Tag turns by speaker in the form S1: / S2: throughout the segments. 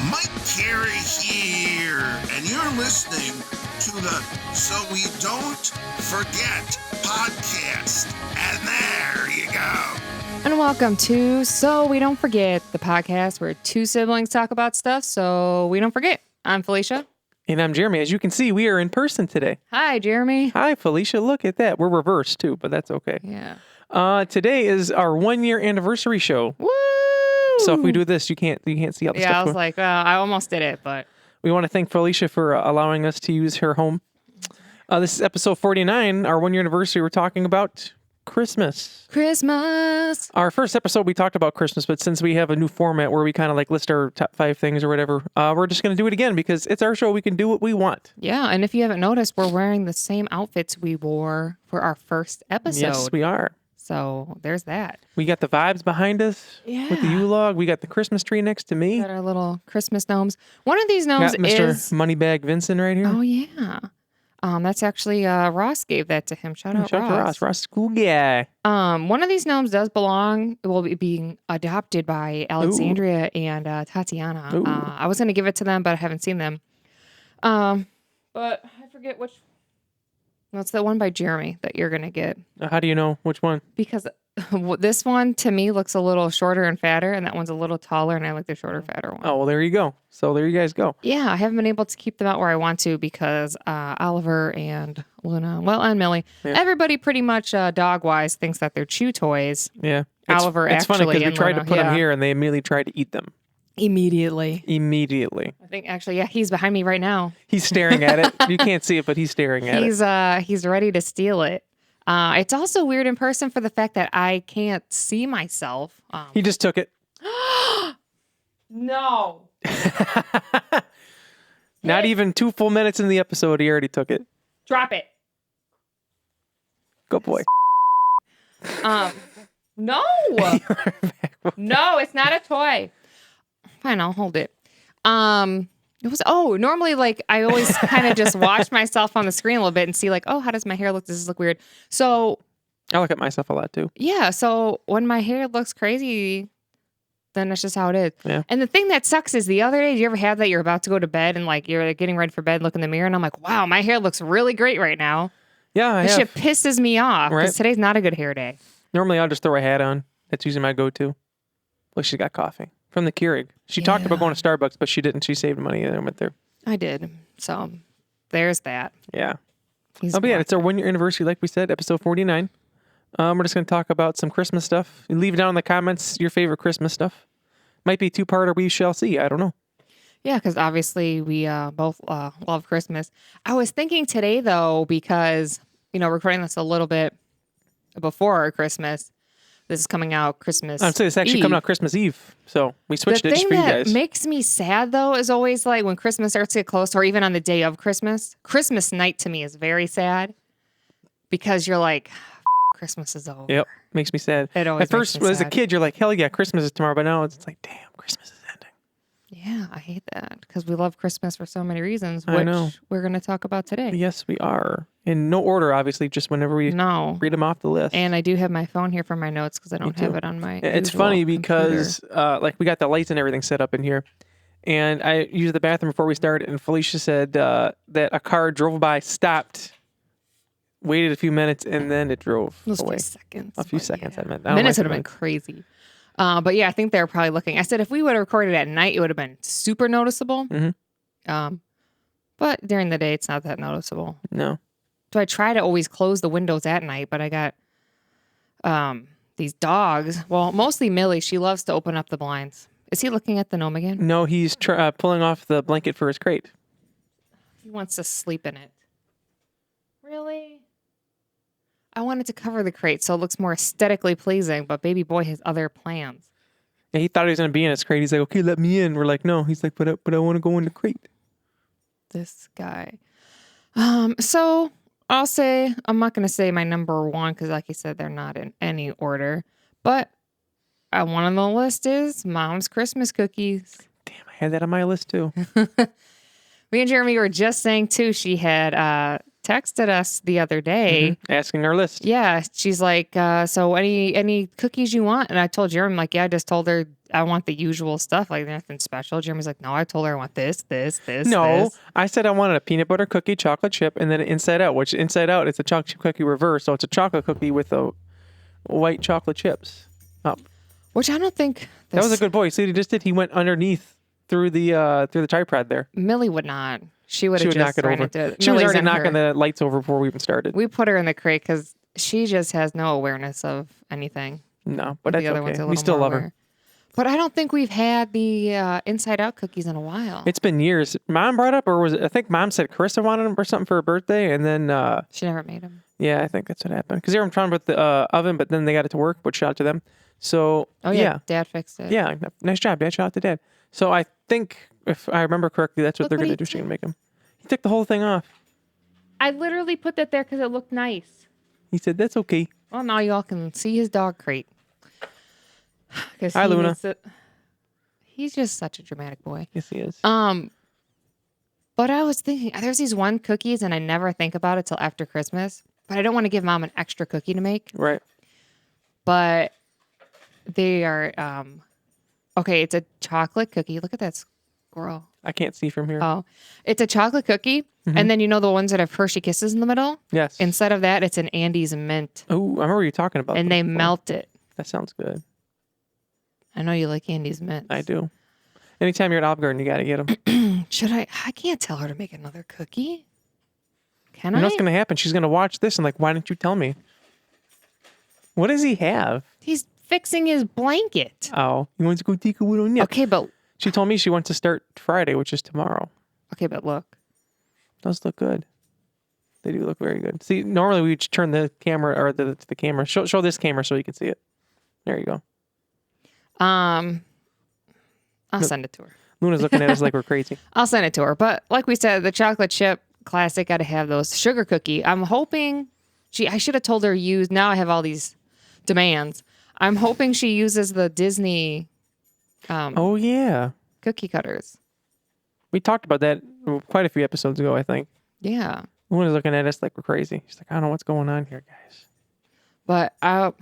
S1: Mike Carey here, and you're listening to the So We Don't Forget podcast. And there you go.
S2: And welcome to So We Don't Forget, the podcast where two siblings talk about stuff so we don't forget. I'm Felicia.
S3: And I'm Jeremy. As you can see, we are in person today.
S2: Hi, Jeremy.
S3: Hi, Felicia. Look at that. We're reversed too, but that's okay.
S2: Yeah.
S3: Today is our 1 year anniversary show.
S2: Woo!
S3: So if we do this, you can't see all the stuff.
S2: Yeah, I was like, I almost did it, but
S3: We want to thank Felicia for allowing us to use her home. This is episode 49, our 1 year anniversary. We're talking about Christmas. Our first episode, we talked about Christmas, but since we have a new format where we kind of like list our top 5 things or whatever, we're just going to do it again because it's our show. We can do what we want.
S2: Yeah, and if you haven't noticed, we're wearing the same outfits we wore for our first episode.
S3: Yes, we are.
S2: So there's that.
S3: We got the vibes behind us with the U-Log. We got the Christmas tree next to me.
S2: Got our little Christmas gnomes. One of these gnomes
S3: Got Mr.
S2: is...
S3: Moneybag Vincent right here.
S2: Oh, yeah. That's actually Ross gave that to him. Shout out
S3: to Ross. Ross, cool guy.
S2: One of these gnomes does belong. It will be being adopted by Alexandria and Tatiana. I was going to give it to them, but I haven't seen them. But I forget which. That's the one by Jeremy that you're going to get.
S3: How do you know which one?
S2: Because this one to me looks a little shorter and fatter, and that one's a little taller, and I like the shorter, fatter one.
S3: Oh, well, there you go. So there you guys go.
S2: Yeah, I haven't been able to keep them out where I want to because Oliver and Luna, and Millie, everybody pretty much dog-wise thinks that they're chew toys.
S3: Yeah.
S2: Oliver
S3: it's
S2: actually.
S3: It's funny because we tried
S2: Luna,
S3: to put them here and they immediately tried to eat them.
S2: Immediately.
S3: I
S2: think actually, he's behind me right now.
S3: He's staring at it. You can't see it, but he's staring at it.
S2: He's ready to steal it. It's also weird in person for the fact that I can't see myself.
S3: He just took it.
S2: No.
S3: Not even 2 full minutes in the episode, he already took it.
S2: Drop it.
S3: Go boy.
S2: No. No, it's not a toy. Fine, I'll hold it. It was, normally like I always kind of just watch myself on the screen a little bit and see like, how does my hair look? Does this look weird? So
S3: I look at myself a lot too.
S2: Yeah. So when my hair looks crazy, then that's just how it is.
S3: Yeah.
S2: And the thing that sucks is the other day, do you ever have that you're about to go to bed and like you're like, getting ready for bed, look in the mirror and I'm like, wow, my hair looks really great right now.
S3: Yeah,
S2: This shit pisses me off because today's not a good hair day.
S3: Normally I'll just throw a hat on. That's usually my go-to. Well, she got coffee from the Keurig. She talked about going to Starbucks, but she didn't. She saved money and went there.
S2: I did. So there's that.
S3: Yeah. But yeah, it's our 1 year anniversary, like we said, episode 49. We're just going to talk about some Christmas stuff. Leave down in the comments your favorite Christmas stuff. Might be a 2-parter, we shall see. I don't know.
S2: Yeah, because obviously we both love Christmas. I was thinking today, though, because, recording this a little bit before Christmas. This is coming out Christmas
S3: I'd say it's actually coming out Christmas Eve. So we switched it just for you guys.
S2: The thing that makes me sad, though, is always like when Christmas starts to get close, or even on the day of Christmas. Christmas night to me is very sad because you're like, Christmas is over.
S3: Yep. Makes me sad.
S2: It always
S3: At first, as a kid, you're like, hell yeah, Christmas is tomorrow. But now it's like, damn, Christmas is ending.
S2: Yeah, I hate that because we love Christmas for so many reasons,
S3: I know.
S2: which we're going to talk about today.
S3: Yes, we are. In no order, obviously, just whenever we read them off the list.
S2: And I do have my phone here for my notes because I don't have it on my
S3: It's funny because we got the lights and everything set up in here. And I used the bathroom before we started, and Felicia said that a car drove by, stopped, waited a few minutes, and then it drove away. A few seconds, I meant.
S2: Minutes would have been crazy. But yeah, I think they're probably looking. I said if we would have recorded at night, it would have been super noticeable.
S3: Mm-hmm.
S2: But during the day, it's not that noticeable.
S3: No.
S2: So I try to always close the windows at night, but I got these dogs. Well, mostly Millie. She loves to open up the blinds. Is he looking at the gnome again?
S3: No, he's pulling off the blanket for his crate.
S2: He wants to sleep in it. Really? I wanted to cover the crate so it looks more aesthetically pleasing, but baby boy has other plans.
S3: Yeah, he thought he was going to be in his crate. He's like, okay, let me in. We're like, no. He's like, but I want to go in the crate.
S2: This guy. So I'll say, I'm not going to say my number one because like you said, they're not in any order. But one on the list is Mom's Christmas cookies.
S3: Damn, I had that on my list too.
S2: Me and Jeremy were just saying too, she had texted us the other day.
S3: Asking our list.
S2: Yeah. She's like, so any cookies you want? And I told Jeremy, like, yeah, I just told her I want the usual stuff, like nothing special. Jeremy's like, no, I told her I want this.
S3: No,
S2: this.
S3: I said I wanted a peanut butter cookie, chocolate chip, and then an inside out, which inside out is a chocolate chip cookie reverse. So it's a chocolate cookie with a white chocolate chips up.
S2: Which I don't think.
S3: That was a good boy. See what he just did? He went underneath through the tripod there.
S2: Millie would not. She would just
S3: knock it over. She was already knocking the lights over before we even started.
S2: We put her in the crate because she just has no awareness of anything.
S3: No, but that's okay. We still love her.
S2: But I don't think we've had the inside out cookies in a while.
S3: It's been years. Mom brought up, or was it? I think Mom said Carissa wanted them or something for her birthday, and then
S2: she never made them.
S3: Yeah, I think that's what happened. Because they were trying with the oven, but then they got it to work. But shout out to them. So
S2: Dad fixed it.
S3: Yeah, nice job, Dad. Shout out to Dad. So I think if I remember correctly, that's what they're going to do. She's going to make them. He took the whole thing off.
S2: I literally put that there because it looked nice.
S3: He said, "That's okay."
S2: Well, now y'all can see his dog crate.
S3: Hi, Luna.
S2: He's just such a dramatic boy.
S3: Yes, he is.
S2: But I was thinking, there's these one cookies, and I never think about it till after Christmas. But I don't want to give Mom an extra cookie to make.
S3: Right.
S2: But they are, okay, it's a chocolate cookie. Look at that squirrel.
S3: I can't see from here.
S2: Oh, it's a chocolate cookie. And then you know the ones that have Hershey Kisses in the middle?
S3: Yes.
S2: Instead of that, it's an Andes mint.
S3: Oh, I remember you talking about that.
S2: And they melt it.
S3: That sounds good.
S2: I know you like Andes mint.
S3: I do. Anytime you're at Olive Garden, you got to get them.
S2: Should I? I can't tell her to make another cookie. Can I?
S3: You know what's going to happen? She's going to watch this and like, why didn't you tell me? What does he have?
S2: He's fixing his blanket.
S3: Oh, he wants to go take a little nap.
S2: Okay, but...
S3: She told me she wants to start Friday, which is tomorrow.
S2: Okay, but look.
S3: Those look good. They do look very good. See, normally we turn the camera, or the camera. Show this camera so you can see it. There you go.
S2: I'll send it to her.
S3: Luna's looking at us like we're crazy.
S2: I'll send it to her. But like we said, the chocolate chip classic, got to have those. Sugar cookie. I'm hoping I should have told her now I have all these demands. I'm hoping she uses the Disney
S3: oh yeah,
S2: cookie cutters.
S3: We talked about that quite a few episodes ago, I think.
S2: Yeah.
S3: Luna's looking at us like we're crazy. She's like, I don't know what's going on here, guys.
S2: But I'll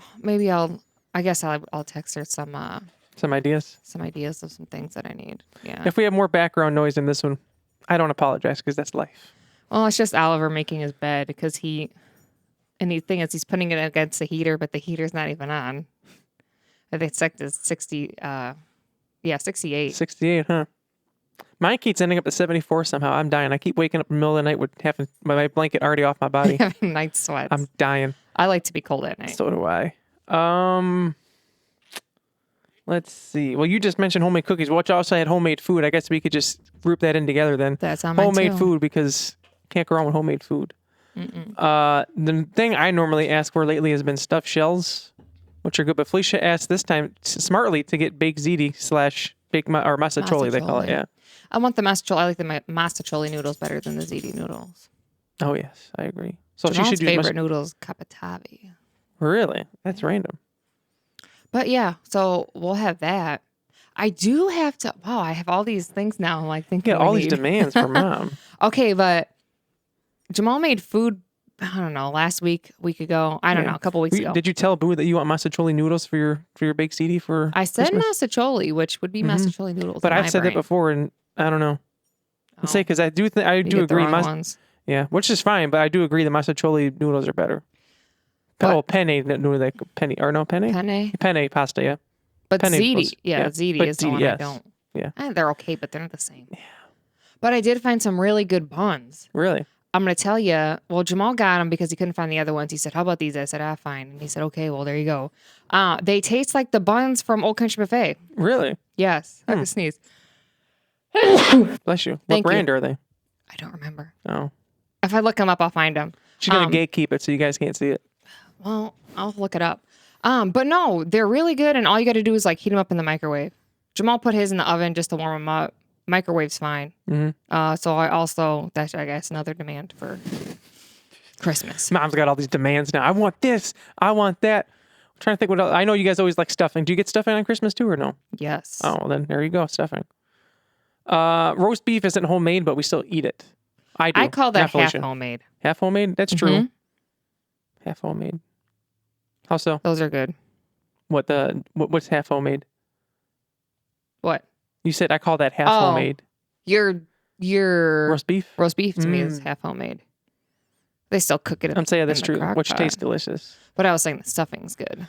S2: text her some
S3: ideas.
S2: Some ideas of some things that I need. Yeah.
S3: If we have more background noise in this one, I don't apologize because that's life.
S2: Well, it's just Oliver making his bed because the thing is he's putting it against the heater, but the heater's not even on. I think it's like 68.
S3: 68, huh? Mine keeps ending up at 74 somehow. I'm dying. I keep waking up in the middle of the night with having my blanket already off my body.
S2: Having night sweats.
S3: I'm dying.
S2: I like to be cold at night.
S3: So do I. Let's see. Well, you just mentioned homemade cookies. Well, you also had homemade food. I guess we could just group that in together then.
S2: That's on my
S3: homemade
S2: too.
S3: Food because can't go wrong with homemade food. The thing I normally ask for lately has been stuffed shells, which are good. But Felicia asked this time smartly to get baked ziti / baked or masticholi, they call it. Yeah.
S2: I want the masticholi. I like the masticholi noodles better than the ziti noodles.
S3: Oh yes, I agree. So
S2: Jamal's
S3: she should use
S2: favorite noodles capitavi.
S3: Really? That's random.
S2: But yeah, so we'll have that. I do have to. Wow, I have all these things now. I'm like thinking.
S3: Yeah, all these demands for Mom.
S2: Okay, but Jamal made food. I don't know. Last week ago. I don't know. A couple weeks ago.
S3: Did you tell Boo that you want masticholi noodles for your baked ziti for?
S2: I said
S3: Christmas?
S2: masticholi, which would be masticholi noodles.
S3: But I've said that before, and I don't know. Let's say because I do agree. Yeah, which is fine, but I do agree the masticholi noodles are better. Penne noodle, penne pasta, yeah.
S2: But
S3: penne
S2: ziti, ziti is the one I don't.
S3: Yeah,
S2: they're okay, but they're not the same. Yeah. But I did find some really good buns.
S3: Really?
S2: I'm going to tell you, well, Jamal got them because he couldn't find the other ones. He said, how about these? I said, fine. And he said, okay, well, there you go. They taste like the buns from Old Country Buffet.
S3: Really?
S2: Yes. I have to sneeze.
S3: Bless you. What brand are they?
S2: I don't remember.
S3: Oh.
S2: If I look them up, I'll find them.
S3: She's going to gatekeep it so you guys can't see it.
S2: Well, I'll look it up. But no, they're really good. And all you got to do is like heat them up in the microwave. Jamal put his in the oven just to warm them up. Microwave's fine. Mm-hmm. So I also, that's, I guess, another demand for Christmas.
S3: Mom's got all these demands now. I want this. I want that. I'm trying to think what else. I know you guys always like stuffing. Do you get stuffing on Christmas too or no?
S2: Yes.
S3: Oh, well then there you go. Stuffing. Roast beef isn't homemade, but we still eat it. I do.
S2: I call that
S3: Not
S2: half
S3: Felicia.
S2: homemade.
S3: Half homemade? That's true. Half homemade. How so?
S2: Those are good.
S3: What's half homemade?
S2: What?
S3: You said I call that half homemade.
S2: Your
S3: Roast beef?
S2: Roast beef to me is half homemade. They still cook it.
S3: I'm saying that's true, which
S2: pot.
S3: tastes delicious.
S2: But I was saying the stuffing's good.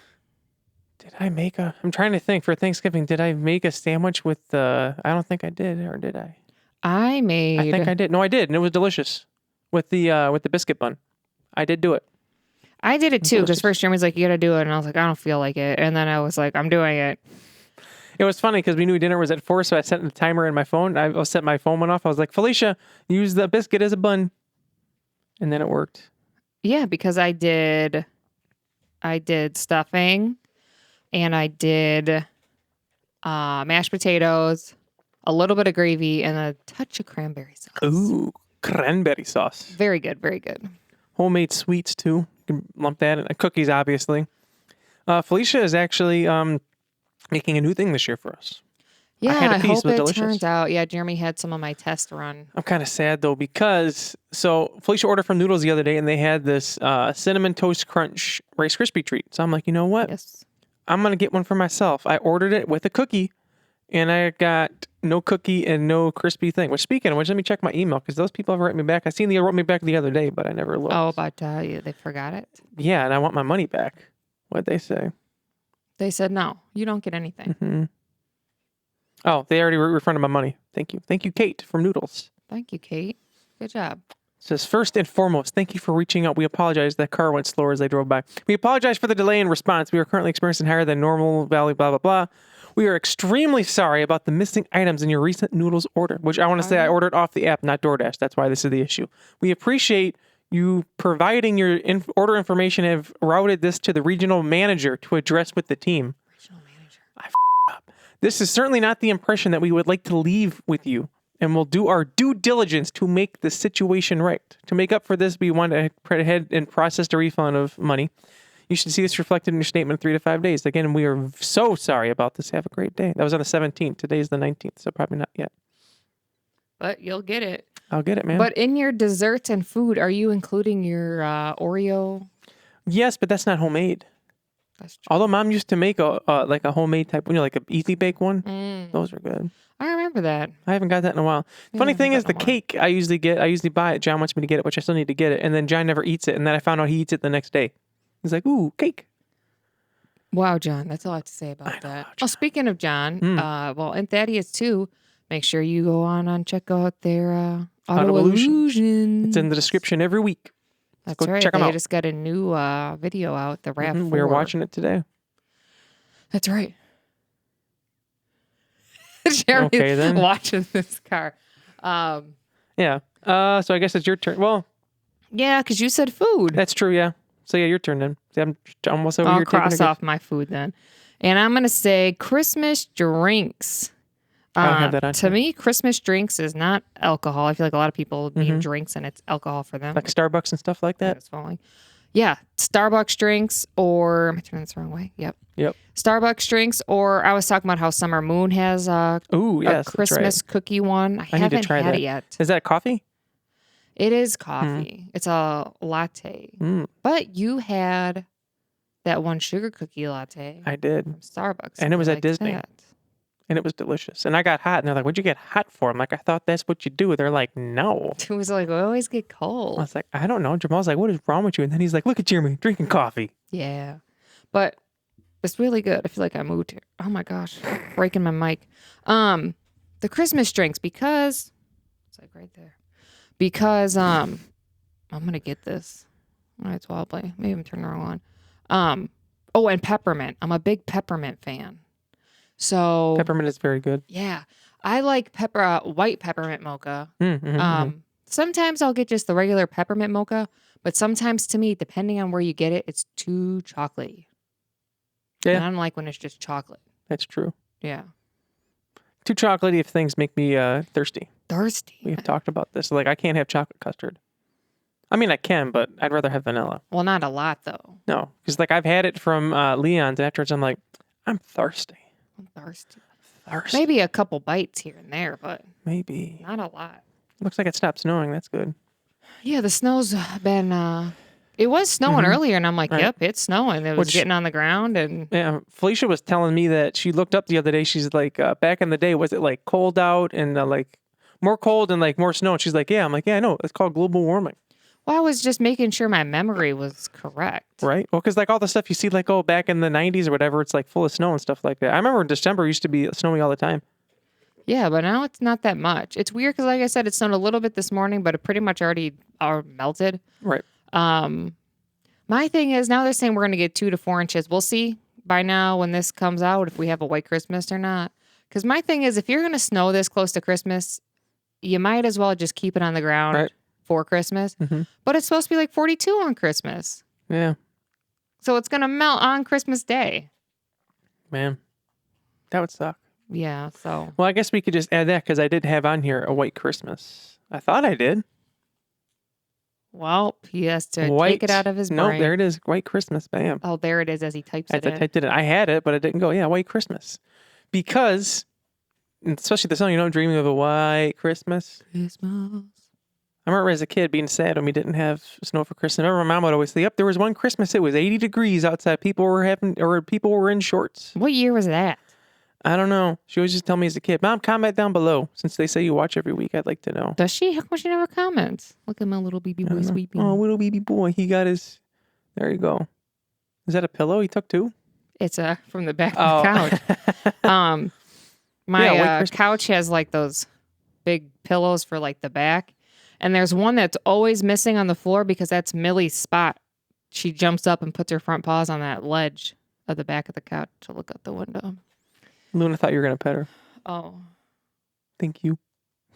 S3: Did I make I'm trying to think for Thanksgiving. Did I make a sandwich with I don't think I did, or did I?
S2: I
S3: think I did. No, I did, and it was delicious with the biscuit bun. I did do it.
S2: I did it too because first Jeremy's like, "You got to do it," and I was like, "I don't feel like it," and then I was like, "I'm doing it."
S3: It was funny because we knew dinner was at 4, so I set the timer in my phone. I set my phone went off. I was like, Felicia, use the biscuit as a bun, and then it worked.
S2: Yeah, because I did stuffing, and I did mashed potatoes, a little bit of gravy, and a touch of cranberry sauce.
S3: Ooh, cranberry sauce.
S2: Very good, very good.
S3: Homemade sweets too. You can lump that in. Cookies, obviously. Felicia is actually making a new thing this year for us.
S2: Yeah, I hope it
S3: delicious.
S2: turns out. Yeah, Jeremy had some of my test run.
S3: I'm kind of sad though because Felicia ordered from Noodles the other day and they had this cinnamon toast crunch Rice Krispie treat. So I'm like, you know what?
S2: Yes.
S3: I'm gonna get one for myself. I ordered it with a cookie, and I got no cookie and no crispy thing. Which, speaking of which, let me check my email because those people have written me back. I seen they wrote me back the other day, but I never looked.
S2: Oh, but they forgot it.
S3: Yeah, and I want my money back. What'd they say?
S2: They said no, you don't get anything.
S3: Mm-hmm. Oh, they already refunded my money. Thank you, Kate from Noodles.
S2: Thank you, Kate. Good job.
S3: It says, first and foremost, thank you for reaching out. We apologize that car went slower as they drove by. We apologize for the delay in response. We are currently experiencing higher than normal value, blah, blah, blah. We are extremely sorry about the missing items in your recent Noodles order, which I want to say I ordered off the app, not DoorDash. That's why this is the issue. We appreciate you providing your order information and have routed this to the regional manager to address with the team.
S2: Regional manager.
S3: I up. This is certainly not the impression that we would like to leave with you, and we'll do our due diligence to make the situation right. To make up for this, we want to head ahead and process a refund of money. You should see this reflected in your statement in 3 to 5 days. Again, we are so sorry about this. Have a great day. That was on the 17th. Today's the 19th, so probably not yet.
S2: But you'll get it.
S3: I'll get it, man.
S2: But in your desserts and food, are you including your Oreo?
S3: Yes, but that's not homemade.
S2: That's true.
S3: Although Mom used to make a homemade type, like an easy bake one. Those are good.
S2: I remember that.
S3: I haven't got that in a while. Funny thing is, the cake I usually buy it. John wants me to get it, which I still need to get it. And then John never eats it. And then I found out he eats it the next day. He's like, ooh, cake.
S2: Wow, John. That's a lot to say about that. Oh, speaking of John, and Thaddeus too, make sure you go on and check out their Auto Illusions.
S3: It's in the description every week.
S2: That's right.
S3: Check them out.
S2: They just got a new video out, the RAV4.
S3: We were watching it today.
S2: That's right. Jeremy's watching this car.
S3: Yeah. So I guess it's your turn. Well.
S2: Yeah, because you said food.
S3: That's true, yeah. So yeah, your turn then. See, I'm almost over here.
S2: I'll cross off my food then. And I'm going to say Christmas drinks.
S3: I don't have that on.
S2: To me, Christmas drinks is not alcohol. I feel like a lot of people need drinks and it's alcohol for them.
S3: Like Starbucks and stuff like that?
S2: It's falling. Yeah, Starbucks drinks or... Am I turning this the wrong way? Yep. Starbucks drinks, or I was talking about how Summer Moon has a Christmas cookie one. I haven't had it yet.
S3: Is that coffee?
S2: It is coffee. It's a latte. But you had that one sugar cookie latte.
S3: I did.
S2: From Starbucks.
S3: And it was at Disney. And it was delicious. And I got hot. And they're like, what'd you get hot for? I'm like, I thought that's what you do. They're like, no.
S2: It was like, we always get cold.
S3: I was like, I don't know. Jamal's like, what is wrong with you? And then he's like, look at Jeremy drinking coffee.
S2: Yeah. But it's really good. I feel like I moved here. Oh my gosh. Breaking my mic. The Christmas drinks, because it's like right there. Because I'm gonna get this. All right, it's Wildplay. Maybe I'm turning the wrong one. And peppermint. I'm a big peppermint fan. So
S3: peppermint is very good.
S2: Yeah, I like white peppermint mocha. Sometimes I'll get just the regular peppermint mocha, but sometimes to me, depending on where you get it, it's too chocolatey. Yeah, and I don't like when it's just chocolate.
S3: That's true.
S2: Yeah,
S3: too chocolatey if things make me thirsty. We've talked about this. Like, I can't have chocolate custard. I mean, I can, but I'd rather have vanilla.
S2: Well, not a lot, though.
S3: No, because, like, I've had it from Leon's, and afterwards I'm like, I'm thirsty.
S2: Thirsty. Maybe a couple bites here and there, but
S3: maybe
S2: not a lot.
S3: Looks like it stopped snowing. That's good.
S2: Yeah, the snow's been... It was snowing earlier, and I'm like,
S3: Right.
S2: yep, it's snowing. It was getting on the ground, and...
S3: Yeah, Felicia was telling me that she looked up the other day. She's like, back in the day, was it like cold out and like more cold and like more snow? And she's like, yeah. I'm like, yeah, I know. It's called global warming.
S2: Well, I was just making sure my memory was correct.
S3: Right. Well, because like all the stuff you see, like, back in the 90s or whatever, it's like full of snow and stuff like that. I remember in December used to be snowy all the time.
S2: Yeah, but now it's not that much. It's weird because, like I said, it snowed a little bit this morning, but it pretty much already are melted.
S3: Right.
S2: My thing is now they're saying we're going to get 2 to 4 inches. We'll see by now when this comes out if we have a white Christmas or not. Because my thing is if you're going to snow this close to Christmas, you might as well just keep it on the ground for Christmas. Mm-hmm. But it's supposed to be like 42 on Christmas.
S3: Yeah.
S2: So it's going to melt on Christmas Day.
S3: Man, that would suck.
S2: Yeah, so.
S3: Well, I guess we could just add that because I did have on here a white Christmas. I thought I did.
S2: Well, he has to take it out of his brain.
S3: No, there it is. White Christmas. Bam.
S2: Oh, there it is as he types it in.
S3: I typed it in. I had it, but it didn't go. Yeah, white Christmas. Because, especially the song, dreaming of a white Christmas.
S2: Christmas.
S3: I remember as a kid being sad when we didn't have snow for Christmas. I remember my mom would always say, yep, there was one Christmas. It was 80 degrees outside. People were in shorts.
S2: What year was that?
S3: I don't know. She always just tell me as a kid, Mom, comment down below. Since they say you watch every week, I'd like to know.
S2: Does she? How come she never comments? Look at my little baby boy sweeping.
S3: Oh, little baby boy. He got his... There you go. Is that a pillow he took too?
S2: It's from the back of the couch. My couch has like those big pillows for like the back. And there's one that's always missing on the floor because that's Millie's spot. She jumps up and puts her front paws on that ledge of the back of the couch to look out the window.
S3: Luna thought you were going to pet her.
S2: Oh.
S3: Thank you.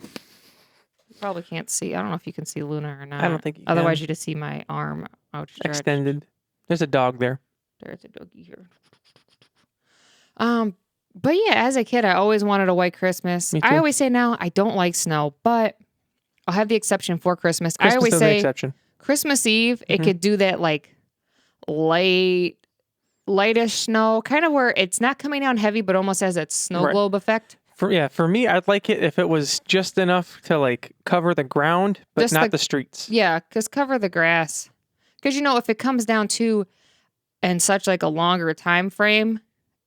S2: You probably can't see. I don't know if you can see Luna or not.
S3: I don't think you
S2: Otherwise,
S3: can.
S2: you just see my arm outstretched.
S3: Extended. There's a dog there.
S2: There's a doggy here. But yeah, as a kid, I always wanted a white Christmas. I always say now I don't like snow, but I'll have the exception for Christmas. I always say
S3: exception.
S2: Christmas Eve, it could do that like lightish snow, kind of where it's not coming down heavy, but almost has that snow globe effect.
S3: For me, I'd like it if it was just enough to like cover the ground, but just not the streets. Yeah,
S2: because cover the grass. Because if it comes down to in such like a longer time frame,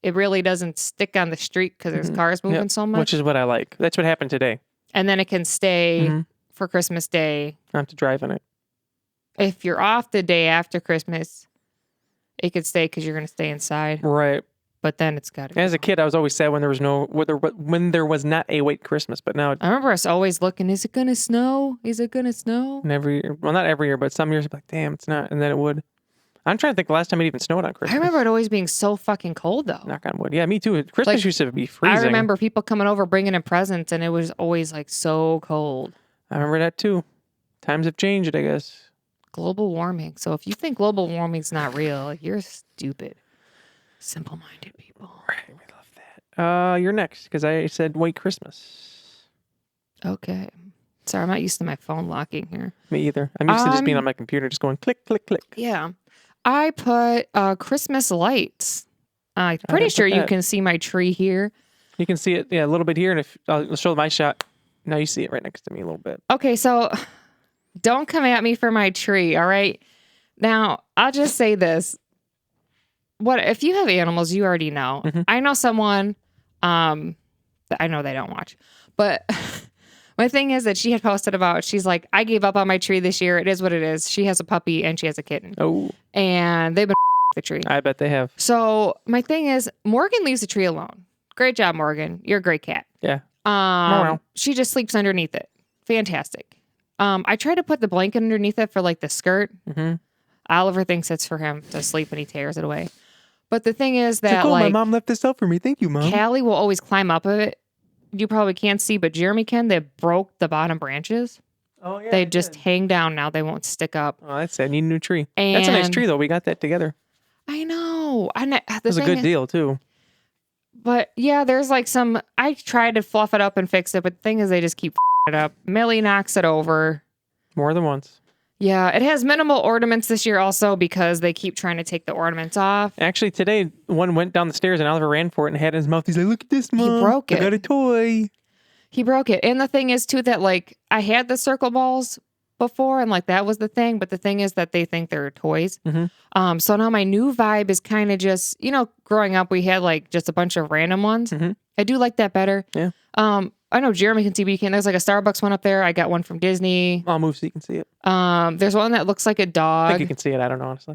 S2: it really doesn't stick on the street because there's cars moving so much.
S3: Which is what I like. That's what happened today.
S2: And then it can stay for Christmas Day.
S3: I have to drive in it.
S2: If you're off the day after Christmas, it could stay because you're going to stay inside.
S3: Right.
S2: But then it's got to go.
S3: As a kid, I was always sad when there was not a white Christmas. But now
S2: I remember us always looking, is it going to snow? Is it going to snow?
S3: And every year, well, not every year, but some years, I'd be like, damn, it's not. And then it would. I'm trying to think the last time it even snowed on Christmas.
S2: I remember it always being so fucking cold, though.
S3: Knock on wood. Yeah, me too. Christmas used to be freezing.
S2: I remember people coming over bringing in presents, and it was always like so cold.
S3: I remember that too. Times have changed, I guess.
S2: Global warming. So if you think global warming's not real, you're stupid. Simple-minded people.
S3: Right, we love that. You're next, because I said white Christmas.
S2: Okay. Sorry, I'm not used to my phone locking here.
S3: Me either. I'm used to just being on my computer, just going click, click, click.
S2: Yeah. I put Christmas lights. I'm pretty sure you can see my tree here.
S3: You can see it, a little bit here, and if I'll show my shot. Now you see it right next to me a little bit.
S2: Okay, so don't come at me for my tree, all right? Now, I'll just say this. If you have animals, you already know. Mm-hmm. I know someone, I know they don't watch, but my thing is that she had posted about, she's like, I gave up on my tree this year. It is what it is. She has a puppy and she has a kitten.
S3: Oh.
S2: And they've been the tree.
S3: I bet they have.
S2: So my thing is, Morgan leaves the tree alone. Great job, Morgan. You're a great cat.
S3: Yeah.
S2: She just sleeps underneath it. Fantastic. I try to put the blanket underneath it for like the skirt. Mm-hmm. Oliver thinks it's for him to sleep and he tears it away. But the thing is that
S3: my mom left this out for me. Thank you, Mom.
S2: Callie will always climb up of it. You probably can't see, but Jeremy can. They broke the bottom branches.
S3: Oh, yeah.
S2: They just hang down now. They won't stick up.
S3: Oh, that's sad. I need a new tree. That's a nice tree, though. We got that together.
S2: I know.
S3: It was a good deal, too.
S2: But yeah, there's like I tried to fluff it up and fix it, but the thing is they just keep it up. Millie knocks it over.
S3: More than once.
S2: Yeah, it has minimal ornaments this year also because they keep trying to take the ornaments off.
S3: Actually, today, one went down the stairs and Oliver ran for it and had it in his mouth. He's like, look at this, Mom.
S2: He broke it.
S3: I got a toy.
S2: He broke it. And the thing is too that like I had the circle balls before and like that was the thing, but the thing is that they think they're toys. So now my new vibe is kind of just, growing up we had like just a bunch of random ones. I do like that better.
S3: Yeah.
S2: I know Jeremy can see, but there's like a Starbucks one up there. I got one from Disney.
S3: I'll move so you can see it.
S2: There's one that looks like a dog.
S3: I think you can see it. I don't know, honestly.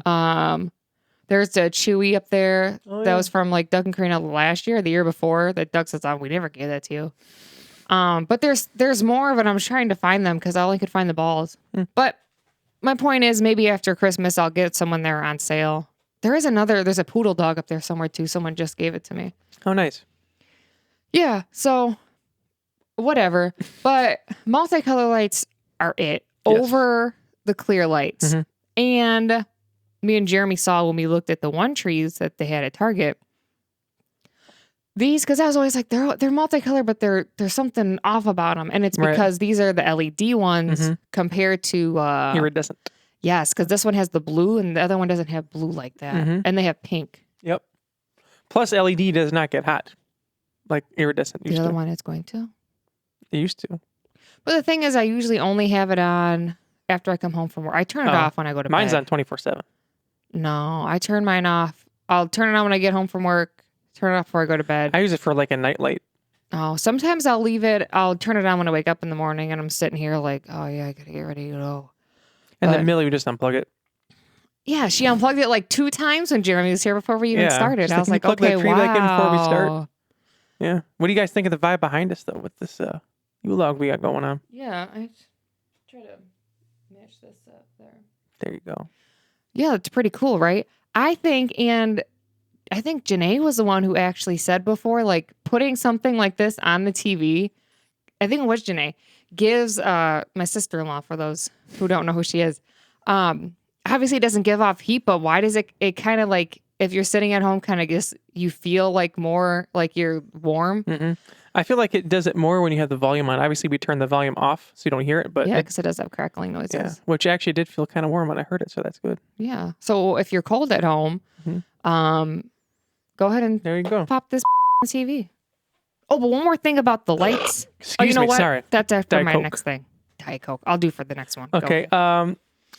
S2: There's a Chewy up there that was from like Doug and Karina last year, the year before that Doug says, we never gave that to you. But there's more of it. I'm trying to find them because I only could find the balls. But my point is maybe after Christmas, I'll get someone there on sale. There's a poodle dog up there somewhere too. Someone just gave it to me.
S3: Oh, nice.
S2: Yeah. So whatever. But multicolor lights are it over the clear lights. And me and Jeremy saw when we looked at the one trees that they had at Target. These, because I was always like, they're multicolored, but there's something off about them. And it's because these are the LED ones compared to...
S3: iridescent.
S2: Yes, because this one has the blue and the other one doesn't have blue like that. And they have pink.
S3: Yep. Plus, LED does not get hot like iridescent used to.
S2: The other one is going to?
S3: It used to.
S2: But the thing is, I usually only have it on after I come home from work. I turn it off when I go to
S3: Mine's
S2: bed.
S3: on 24/7.
S2: No, I turn mine off. I'll turn it on when I get home from work. Turn it off before I go to bed.
S3: I use it for like a night light.
S2: Oh, sometimes I'll leave it. I'll turn it on when I wake up in the morning and I'm sitting here like, oh yeah, I gotta get ready to go.
S3: And then Millie would just unplug it.
S2: Yeah, she unplugged it like 2 times when Jeremy was here before we even started. I was like, okay,
S3: that tree back in before we start.
S2: wow.
S3: Yeah. What do you guys think of the vibe behind us though with this U-log we got going on?
S2: Yeah, I try to match this up there.
S3: There you go.
S2: Yeah, it's pretty cool, right? I think Janae was the one who actually said before, like putting something like this on the TV. I think it was Janae. Gives my sister-in-law, for those who don't know who she is, obviously it doesn't give off heat, but why does it kind of like, if you're sitting at home, kind of just, you feel like more like you're warm.
S3: I feel like it does it more when you have the volume on. Obviously, we turn the volume off so you don't hear it. But
S2: yeah, because it does have crackling noises.
S3: Yeah, which actually did feel kind of warm when I heard it, so that's good.
S2: Yeah. So if you're cold at home, go ahead and
S3: there you go.
S2: Pop this on TV. Oh, but one more thing about the lights.
S3: Excuse me,
S2: what?
S3: Sorry.
S2: That's after
S3: Diet
S2: my
S3: Coke.
S2: next thing. Diet Coke. I'll do for the next one.
S3: Okay.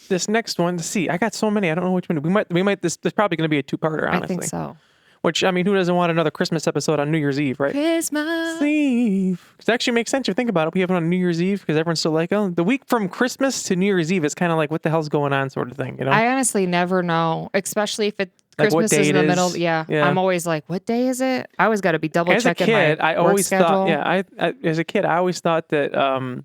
S3: This next one, let's see. I got so many. I don't know which one. We might. This is probably going to be a 2-parter. Honestly,
S2: I think so.
S3: Which, I mean, who doesn't want another Christmas episode on New Year's Eve, right?
S2: Christmas
S3: Eve. It actually makes sense. You think about it. We have it on New Year's Eve because everyone's still like, oh, the week from Christmas to New Year's Eve is kind of like, what the hell's going on, sort of thing. You know?
S2: I honestly never know, especially if
S3: Like
S2: Christmas is in the middle.
S3: Yeah.
S2: I'm always like, what day is it? I always got to be double checking my
S3: As a kid, I always
S2: schedule.
S3: thought, as a kid, I always thought that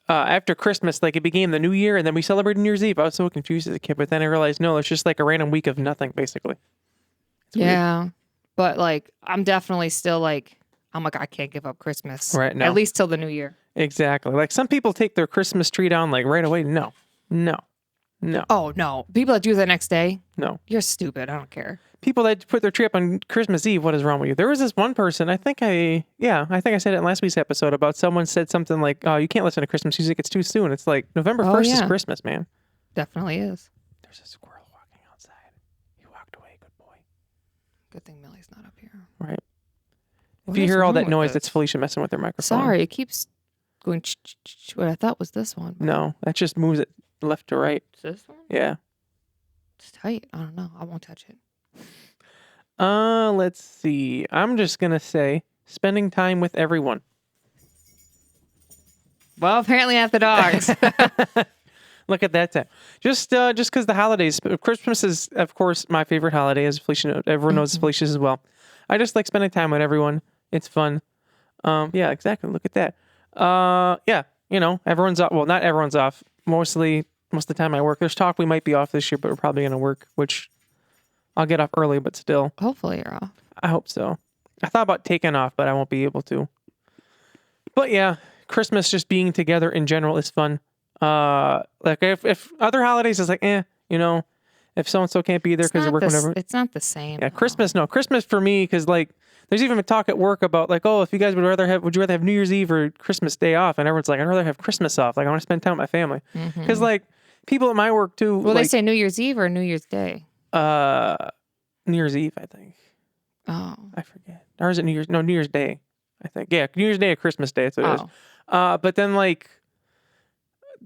S3: after Christmas, like it became the New Year, and then we celebrated New Year's Eve. I was so confused as a kid, but then I realized, no, it's just like a random week of nothing, basically. It's
S2: yeah,
S3: weird.
S2: But like, I'm definitely still like, I'm like, I can't give up Christmas.
S3: Right, no.
S2: At least till the New Year.
S3: Exactly. Like some people take their Christmas tree down like right away. No.
S2: Oh, no. People that do the next day?
S3: No.
S2: You're stupid. I don't care.
S3: People that put their tree up on Christmas Eve, what is wrong with you? There was this one person, I think I said it in last week's episode about someone said something like, oh, you can't listen to Christmas music. It's too soon. It's like November 1st is Christmas, man.
S2: Definitely is.
S3: There's a squirrel walking outside. He walked away. Good boy.
S2: Good thing Millie's not up here.
S3: Right.
S2: What
S3: if you
S2: is
S3: hear all
S2: wrong
S3: that
S2: with
S3: noise,
S2: this?
S3: that's Felicia messing with their microphone.
S2: Sorry, it keeps going what I thought was this one.
S3: No, that just moves it left to right.
S2: Is this one?
S3: Yeah.
S2: It's tight. I don't know. I won't touch it.
S3: Let's see. I'm just going to say spending time with everyone.
S2: Well, apparently not the dogs.
S3: Look at that time. Just because the holidays, Christmas is, of course, my favorite holiday, as Felicia knows. Everyone knows Felicia's as well. I just like spending time with everyone. It's fun. Yeah, exactly. Look at that. Yeah, everyone's off. Well, not everyone's off. Most of the time I work. There's talk we might be off this year, but we're probably going to work, which I'll get off early, but still.
S2: Hopefully you're off.
S3: I hope so. I thought about taking off, but I won't be able to. But yeah, Christmas just being together in general is fun. Like if other holidays is like, if so-and-so can't be there because they're working whatever.
S2: It's not the same.
S3: Yeah, Christmas for me, because like there's even a talk at work about like, oh, if you guys would you rather have New Year's Eve or Christmas Day off? And everyone's like, I'd rather have Christmas off. Like I want to spend time with my family. Because like people at my work too.
S2: Well, they say New Year's Eve or New Year's Day?
S3: New Year's Eve, I think.
S2: Oh.
S3: I forget. Or is it New Year's? No, New Year's Day. I think. Yeah, New Year's Day or Christmas Day. That's what it is. But then like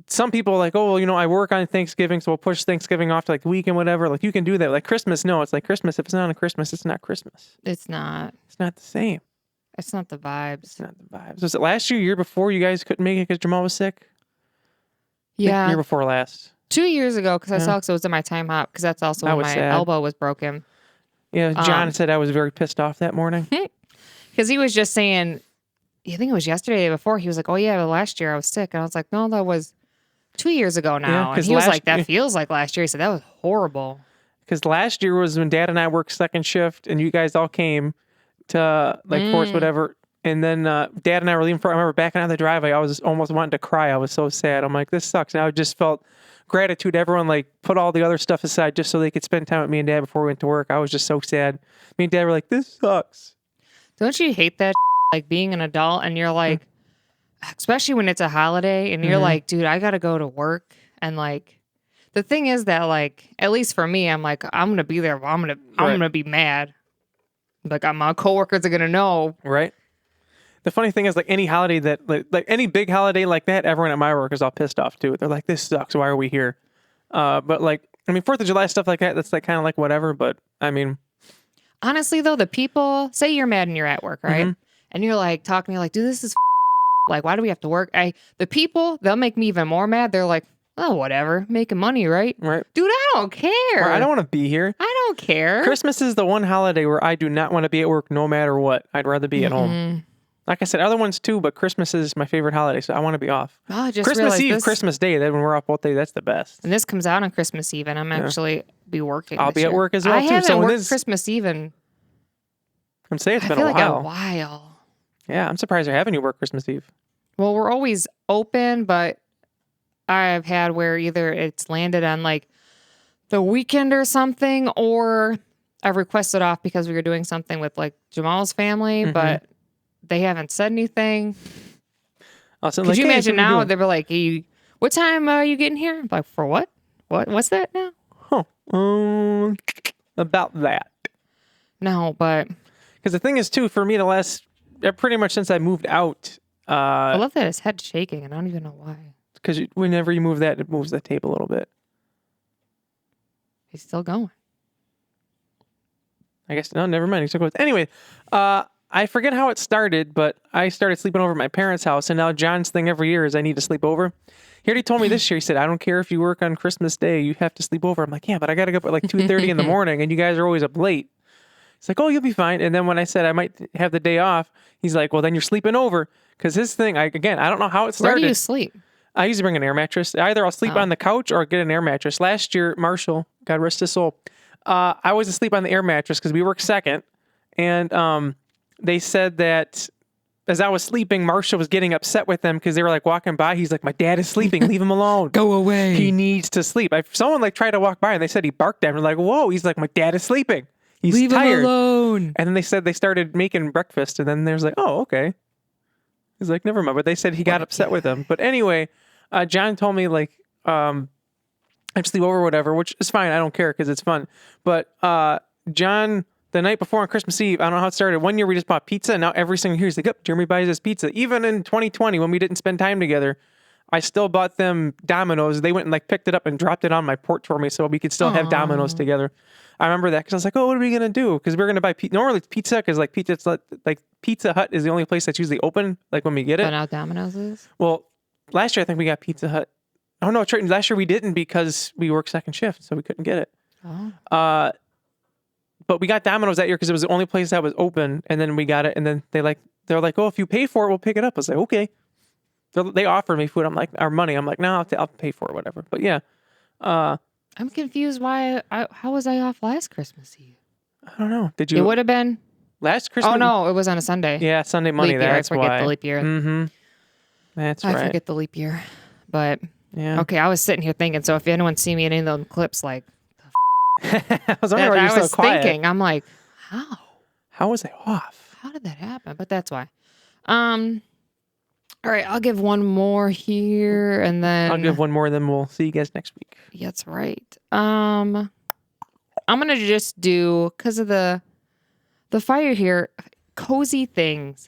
S3: some people are like, oh, well, I work on Thanksgiving, so we'll push Thanksgiving off to like the weekend, whatever. Like you can do that. Like Christmas, no, it's like Christmas. If it's not on Christmas, it's not Christmas.
S2: It's not.
S3: It's not the same.
S2: It's not the vibes.
S3: It's not the vibes. Was it last year before you guys couldn't make it because Jamal was sick?
S2: Yeah.
S3: Year before last.
S2: 2 years ago, because I saw it was in my time hop, because that's also when my elbow was broken.
S3: Yeah, John said I was very pissed off that morning.
S2: Because he was just saying, I think it was yesterday before, he was like, oh yeah, last year I was sick. And I was like, no, that was 2 years ago now. And he was like, that feels like last year. He said, that was horrible.
S3: Because last year was when Dad and I worked second shift, and you guys all came to like force whatever. And then Dad and I were leaving I remember backing out of the driveway. I was almost wanting to cry. I was so sad. I'm like, this sucks. And I just felt gratitude. Everyone like put all the other stuff aside just so they could spend time with me and Dad before we went to work. I was just so sad. Me and Dad were like, this sucks.
S2: Don't you hate that? Like being an adult and you're like, especially when it's a holiday and you're like, dude, I got to go to work. And like, the thing is that like, at least for me, I'm like, I'm going to be there. But I'm going to be mad. Like my coworkers are going to know.
S3: Right. The funny thing is, like any holiday that, like any big holiday like that, everyone at my work is all pissed off too. They're like, "This sucks. Why are we here?" But like, I mean, 4th of July stuff like that, that's like kind of like whatever. But I mean,
S2: honestly though, the people say you're mad and you're at work, right? And you're like talking to me like, "Dude, this is like, why do we have to work?" The people, they'll make me even more mad. They're like, "Oh, whatever, making money, right?"
S3: Right,
S2: dude, I don't care.
S3: I don't want to be here.
S2: I don't care.
S3: Christmas is the one holiday where I do not want to be at work, no matter what. I'd rather be at home. Like I said, other ones too, but Christmas is my favorite holiday, so I want to be off.
S2: Oh, I just
S3: Christmas Eve, Christmas Day, then when we're off both days, that's the best.
S2: And this comes out on Christmas Eve, and I'm actually be working.
S3: I'll be at work as well,
S2: I
S3: too.
S2: haven't worked Christmas Eve in...
S3: I'm saying it's been
S2: a
S3: while.
S2: like a while.
S3: Yeah, I'm surprised they're having you work Christmas Eve.
S2: Well, we're always open, but I've had where either it's landed on like the weekend or something, or I've requested off because we were doing something with like Jamal's family, but they haven't said anything. Could you imagine now? They were like, what time are you getting here? I'm like, for what? What's that now?
S3: About that.
S2: No, but...
S3: Because the thing is, too, for me, pretty much since I moved out...
S2: I love that his head's shaking, and I don't even know why.
S3: Because whenever you move that, it moves the tape a little bit.
S2: He's still going.
S3: I guess, no, never mind. He's still going. Anyway, I forget how it started, but I started sleeping over at my parents' house, and now John's thing every year is I need to sleep over. He already told me this year, he said, I don't care if you work on Christmas Day, you have to sleep over. I'm like, yeah, but I got to go up at like 2:30 in the morning, and you guys are always up late. He's like, oh, you'll be fine. And then when I said I might have the day off, he's like, well, then you're sleeping over. Because his thing, I don't know how it started.
S2: Where do you sleep?
S3: I usually bring an air mattress. Either I'll sleep on the couch or get an air mattress. Last year, Marshall, God rest his soul, I was asleep on the air mattress because we worked second. And they said that as I was sleeping, Marshall was getting upset with them because they were like walking by. He's like, my dad is sleeping. Leave him alone.
S2: Go away.
S3: He needs to sleep. Someone like tried to walk by and they said he barked at him. Like, whoa. He's like, my dad is sleeping. He's
S2: Leave
S3: tired.
S2: him alone.
S3: And then they said they started making breakfast. And then there's like, oh, okay. He's like, never mind. But they said he got upset with him. But anyway, John told me like, I'd sleep over or whatever, which is fine. I don't care because it's fun. But John, the night before on Christmas Eve, I don't know how it started. One year we just bought pizza, and now every single year he's like, yep, Jeremy buys us pizza. Even in 2020 when we didn't spend time together, I still bought them Domino's. They went and like picked it up and dropped it on my porch for me so we could still have Domino's together. I remember that because I was like, oh, what are we going to do? Because we're going to buy pizza. Normally it's pizza because like pizza, it's like Pizza Hut is the only place that's usually open, like when we get it.
S2: But now Domino's is?
S3: Well, last year I think we got Pizza Hut. Oh, no, last year we didn't because we worked second shift, so we couldn't get it. Oh. But we got Domino's that year because it was the only place that was open, and then we got it, and then they're like, oh, if you pay for it, we'll pick it up. I was like, okay. So they offered me food. I'm like, our money. I'm like, no, I'll pay for it, whatever. But yeah.
S2: I'm confused why. How was I off last Christmas Eve?
S3: I don't know. Did you?
S2: It would have been
S3: last Christmas.
S2: Oh no, it was on a Sunday.
S3: Yeah, Sunday, Monday. That's why.
S2: I forget the leap year.
S3: Mm-hmm. That's right.
S2: I forget the leap year, but
S3: yeah.
S2: Okay, I was sitting here thinking. So if anyone see me in any of those clips, like,
S3: I was wondering why you're so quiet.
S2: Thinking, I'm like, how?
S3: How was I off?
S2: How did that happen? But that's why. All right, I'll give one more here, and then
S3: I'll give one more, then we'll see you guys next week.
S2: That's right. I'm gonna just do because of the fire here. cozy things.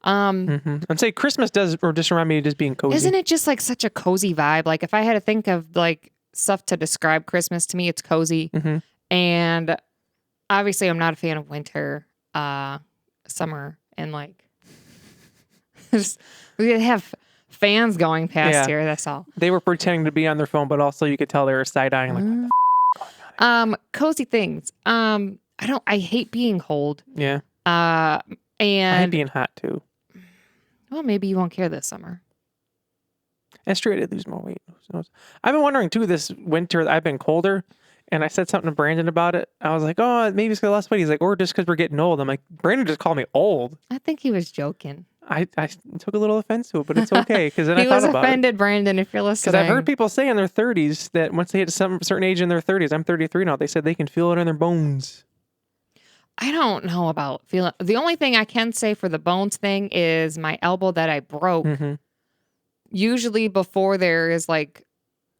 S3: I'd say Christmas does, or just remind me of just being cozy.
S2: Isn't it just like such a cozy vibe? Like if I had to think of like stuff to describe Christmas, to me, it's cozy. And obviously I'm not a fan of winter, summer, and like we have fans going past here. That's all.
S3: They were pretending to be on their phone, but also you could tell they were side-eyeing like, what the
S2: cozy things. I hate being cold.
S3: Yeah.
S2: And
S3: I hate being hot too.
S2: Well, maybe you won't care this summer.
S3: That's true. I did lose more weight. I've been wondering too, this winter, I've been colder, and I said something to Brandon about it. I was like, oh, maybe it's because I lost weight. He's like, or just because we're getting old. I'm like, Brandon just called me old.
S2: I think he was joking.
S3: I took a little offense to it, but it's okay. Because then I thought about it.
S2: He was offended, Brandon, if you're listening.
S3: Because I've heard people say in their 30s that once they hit some certain age in their 30s, I'm 33 now, they said they can feel it in their bones.
S2: I don't know about feeling. The only thing I can say for the bones thing is my elbow that I broke. Usually before there is like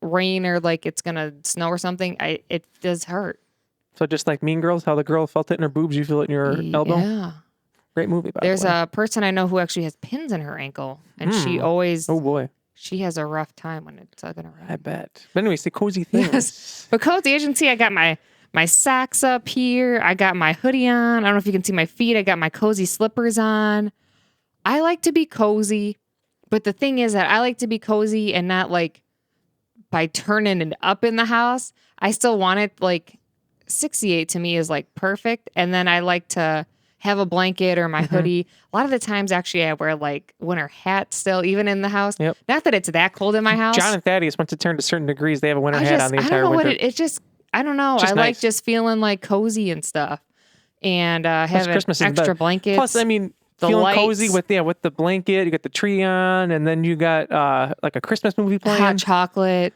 S2: rain or like it's going to snow or something, it does hurt. So just like Mean Girls, how the girl felt it in her boobs, you feel it in your elbow? Yeah. Great movie, by the way. There's a person I know who actually has pins in her ankle, and she always... Oh, boy. She has a rough time when it's going to rain. I bet. But anyways, the cozy things. Yes. But cozy agency, I got my socks up here. I got my hoodie on. I don't know if you can see my feet. I got my cozy slippers on. I like to be cozy, but the thing is that I like to be cozy and not like by turning it up in the house. I still want it like 68 to me is like perfect. And then I like to have a blanket or my hoodie. A lot of the times, actually, I wear like winter hats still, even in the house. Yep. Not that it's that cold in my house. John and Thaddeus, once it turned to certain degrees, they have a winter hat on the entire winter. It's just, I don't know. I like just feeling like cozy and stuff. And having extra blankets. Plus, I mean, feeling cozy with the blanket. You got the tree on, and then you got like a Christmas movie playing. Hot chocolate.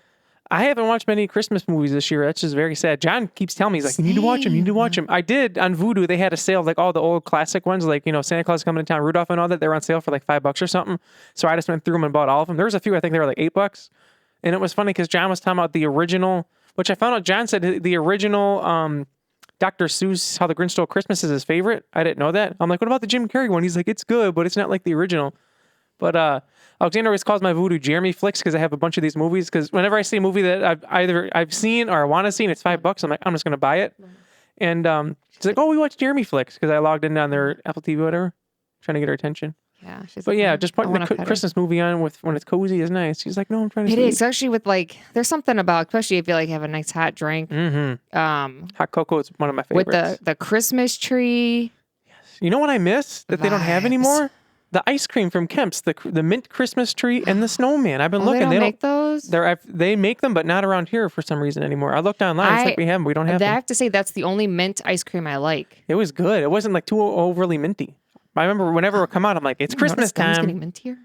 S2: I haven't watched many Christmas movies this year. That's just very sad. John keeps telling me, he's like, you need to watch them. You need to watch them. I did on Vudu. They had a sale of like all the old classic ones, like, you know, Santa Claus Coming to Town, Rudolph and all that. They were on sale for like $5 or something. So I just went through them and bought all of them. There was a few, I think they were like $8. And it was funny because John was talking about the original, which I found out John said the original Dr. Seuss, How the Grinch Stole Christmas is his favorite. I didn't know that. I'm like, what about the Jim Carrey one? He's like, it's good, but it's not like the original. But Alexander always calls my Voodoo Jeremy flicks because I have a bunch of these movies. Because whenever I see a movie that I've seen or I want to see and it's $5, I'm like, I'm just going to buy it. And she's like, oh, we watched Jeremy flicks because I logged in on their Apple TV or whatever, trying to get her attention. Yeah. But yeah, just putting the Christmas movie on when it's cozy is nice. She's like, no, I'm trying to sleep. It is, especially with like, there's something about, especially if you like have a nice hot drink. Hot cocoa is one of my favorites. With the Christmas tree. Yes. You know what I miss that they don't have anymore? The ice cream from Kemp's, the mint Christmas tree and the snowman. I've been looking. They don't make those? They make them, but not around here for some reason anymore. I looked online. It's like we have them. We don't have them. I have to say, that's the only mint ice cream I like. It was good. It wasn't like too overly minty. I remember whenever it come out, I'm like, it's Christmas time. Getting mintier?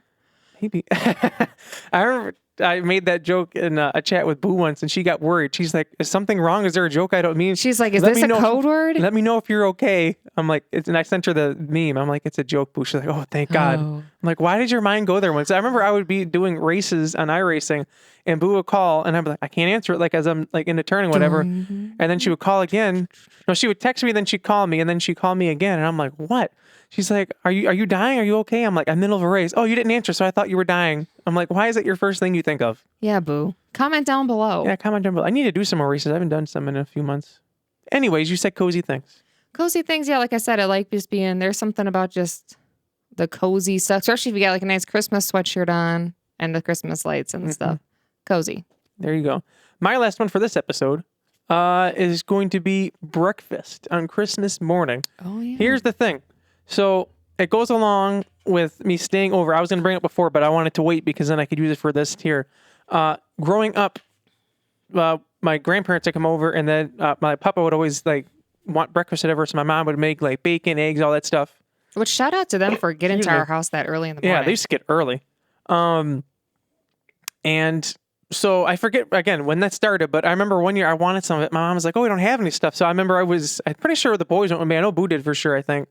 S2: Maybe. I remember I made that joke in a chat with Boo once, and she got worried. She's like, is something wrong? Is there a joke I don't mean? She's like, is this a code word? Let me know if you're okay. I'm like, and I sent her the meme. I'm like, it's a joke, Boo. She's like, oh, thank God. I'm like, why did your mind go there once? I remember I would be doing races on iRacing, and Boo would call, and I'd be like, I can't answer it, like as I'm like in the turning, whatever. And then she would call again. No, she would text me, then she'd call me, and then she'd call me again. And I'm like, what? She's like, are you dying? Are you okay? I'm like, I'm in the middle of a race. Oh, you didn't answer, so I thought you were dying. I'm like, why is it your first thing you think of? Yeah, Boo. Comment down below. Yeah, comment down below. I need to do some more races. I haven't done some in a few months. Anyways, you said cozy things. Cozy things, yeah, like I said, I like just being, there's something about just the cozy stuff, especially if you got like a nice Christmas sweatshirt on and the Christmas lights and stuff. Cozy. There you go. My last one for this episode is going to be breakfast on Christmas morning. Oh, yeah. Here's the thing. So it goes along with me staying over. I was going to bring it before, but I wanted to wait because then I could use it for this here. Growing up, my grandparents would come over, and then my papa would always like want breakfast or whatever. So my mom would make like bacon, eggs, all that stuff. Which shout out to them for getting to our house that early in the morning. Yeah, they used to get early. And so I forget again when that started, but I remember one year I wanted some of it. My mom was like, "Oh, we don't have any stuff." So I remember I'm pretty sure the boys went with me. I know Boo did for sure. I think.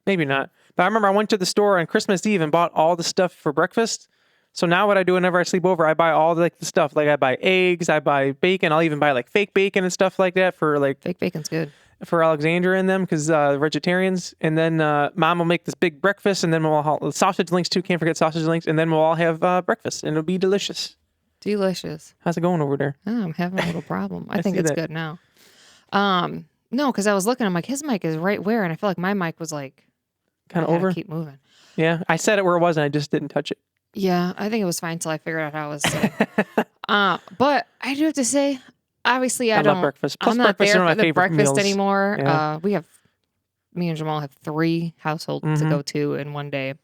S2: Maybe not. But I remember I went to the store on Christmas Eve and bought all the stuff for breakfast. So now what I do whenever I sleep over, I buy all the stuff. Like I buy eggs, I buy bacon. I'll even buy like fake bacon and stuff like that for like... Fake bacon's good.
S3: for Alexandra and them because vegetarians. And then Mom will make this big breakfast, and then we'll all sausage links too. Can't forget sausage links. And then we'll all have breakfast, and it'll be delicious.
S2: Delicious.
S3: How's it going over there?
S2: Oh, I'm having a little problem. I think it's good now. No, because I was looking. I'm like, his mic is right where, and I feel like my mic was like
S3: kind of over.
S2: Keep moving.
S3: Yeah, I set it where it was, and I just didn't touch it.
S2: Yeah, I think it was fine until I figured out how it was. But I do have to say, obviously, I
S3: love breakfast. Plus
S2: I'm not
S3: breakfast
S2: there
S3: are my
S2: for the
S3: favorite
S2: breakfast
S3: meals.
S2: anymore.
S3: Yeah.
S2: Me and Jamal have 3 households to go to in one day,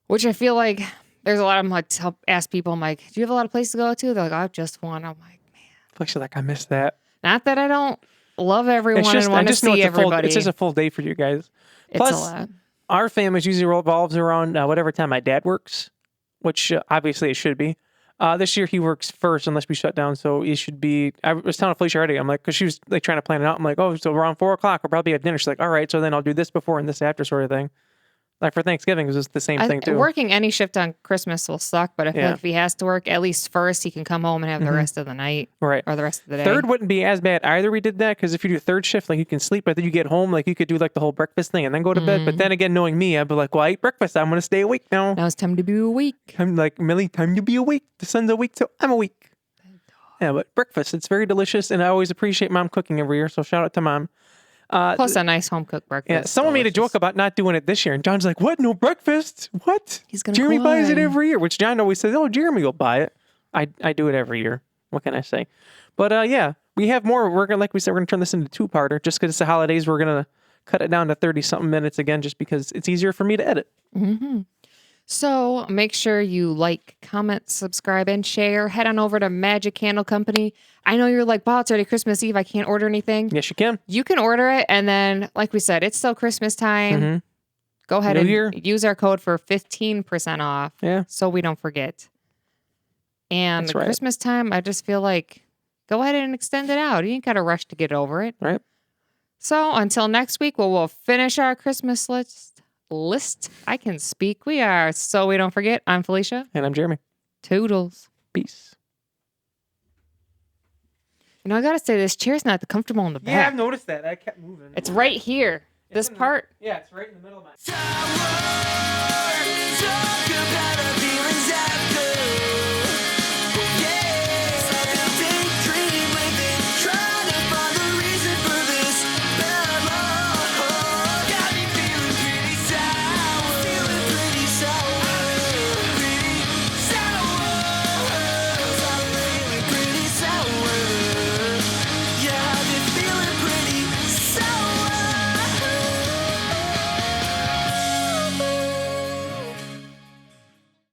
S2: which I feel like there's a lot of them. Like, to ask people, I'm like, do you have a lot of places to go to? They're like, I have just one. I'm like, man.
S3: Felicia, like, I miss that.
S2: Not that I don't love everyone and want to see everybody.
S3: It's just a full day for you guys.
S2: Plus, it's a lot.
S3: Our family usually revolves around whatever time my dad works, which obviously it should be. This year he works first unless we shut down, so it should be. I was telling Felicia already. I'm like, because she was like trying to plan it out. I'm like, oh, so around 4 o'clock we'll probably have dinner. She's like, all right, so then I'll do this before and this after, sort of thing. Like for Thanksgiving, it was just the same thing too.
S2: Working any shift on Christmas will suck, but I feel like if he has to work at least first, he can come home and have the rest of the night,
S3: right,
S2: or the rest of the day.
S3: Third wouldn't be as bad either. We did that because if you do third shift, like you can sleep, but then you get home, like you could do like the whole breakfast thing and then go to bed. But then again, knowing me, I'd be like, well, I ate breakfast. I'm gonna stay awake now.
S2: Now it's time to be awake.
S3: I'm like, Millie, time to be awake. The sun's awake, so I'm awake. Yeah, but breakfast, it's very delicious, and I always appreciate Mom cooking every year. So shout out to Mom.
S2: Plus a nice home cooked breakfast.
S3: Yeah, someone made a joke about not doing it this year, and John's like, "What? No breakfast? What?
S2: He's gonna.
S3: Jeremy buys it every year," which John always says, "Oh, Jeremy will buy it." I do it every year. What can I say? But yeah, we have more. We're gonna, like we said, we're gonna turn this into 2-parter. Just because it's the holidays, we're gonna cut it down to 30-something minutes again, just because it's easier for me to edit.
S2: Mm-hmm. So make sure you like, comment, subscribe, and share. Head on over to Magic Candle Company. I know you're like, wow, it's already Christmas Eve. I can't order anything.
S3: Yes, you can.
S2: You can order it. And then, like we said, it's still Christmas time. Go ahead and use our code for 15% off.
S3: Yeah.
S2: So we don't forget. And
S3: That's right.
S2: Christmas time, I just feel like go ahead and extend it out. You ain't got to rush to get over it.
S3: Right.
S2: So until next week, we'll finish our Christmas list. I can speak. We are So We Don't Forget. I'm Felicia.
S3: And I'm Jeremy.
S2: Toodles.
S3: Peace.
S2: You know, I gotta say, this chair's not comfortable in the back.
S3: Yeah, I've noticed that. I kept moving.
S2: It's right here. This part.
S3: Yeah, it's right in the middle of my...